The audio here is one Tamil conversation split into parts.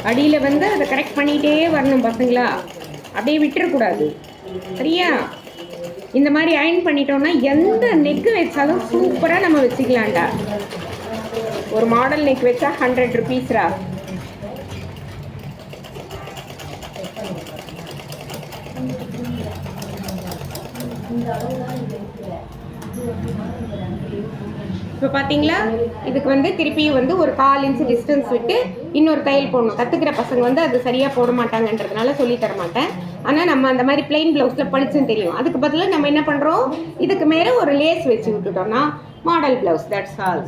அடியில் வந்து அதை கரெக்ட் பண்ணிகிட்டே வரணும் பசங்களா, அப்படியே விட்டுறக்கூடாது. சரியா? இந்த மாதிரி அயன் பண்ணிட்டோம்னா எந்த நெக்கு வச்சாலும் சூப்பராக நம்ம வச்சுக்கலாம்டா. ஒரு மாடல் நெக் வச்சா 100 ருபீஸ்ரா. இப்போ பார்த்தீங்களா, இதுக்கு வந்து திருப்பியும் வந்து ஒரு 1/4 இன்ச்சு டிஸ்டன்ஸ் விட்டு இன்னொரு தையல் போடணும். கற்றுக்கிற பசங்க வந்து அது சரியாக போட மாட்டாங்கன்றதுனால சொல்லித்தர மாட்டேன். ஆனால் நம்ம அந்த மாதிரி பிளெயின் ப்ளவுஸில் படிச்சுன்னு தெரியும். அதுக்கு பதிலாக நம்ம என்ன பண்ணுறோம், இதுக்கு மேலே ஒரு லேஸ் வச்சு விட்டுட்டோம்னா மாடல் ப்ளவுஸ். That's all.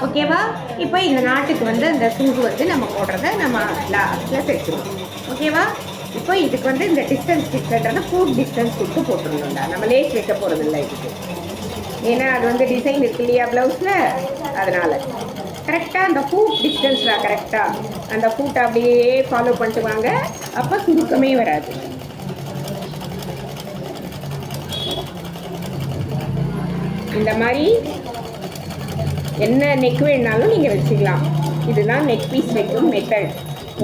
ஓகேவா? இப்போ இந்த நாட்டுக்கு வந்து அந்த சூடு வந்து நம்ம போடுறத நம்ம லாஸ்ட்டில் தைச்சிடுவோம். ஓகேவா? இப்போ இதுக்கு வந்து இந்த டிஸ்டன்ஸ் ஃபிக்ஸ்ன்றதை ஃபுட் டிஸ்டன்ஸ் கொடுத்து போட்டுருந்தோம்டா. நம்ம லேஸ் வைக்க போகிறது இல்லை இதுக்கு. ஏன்னா அது வந்து டிசைன் இருக்கு இல்லையா ப்ளவுஸில், அதனால் கரெக்டாக அந்த ஃபூட் டிஸ்டன்ஸில் கரெக்டாக அந்த ஃபூட்டை அப்படியே ஃபாலோ பண்ணிட்டு வாங்க. அப்போ சுருக்கமே வராது. இந்த மாதிரி என்ன நெக் வேணாலும் நீங்கள் வச்சுக்கலாம். இதுதான் நெக் பீஸ் வைக்கும் மெத்தட்.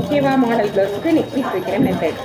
ஓகேவா? மாடல் ப்ளவுஸுக்கு நெக் பீஸ் வைக்கிற மெத்தட்.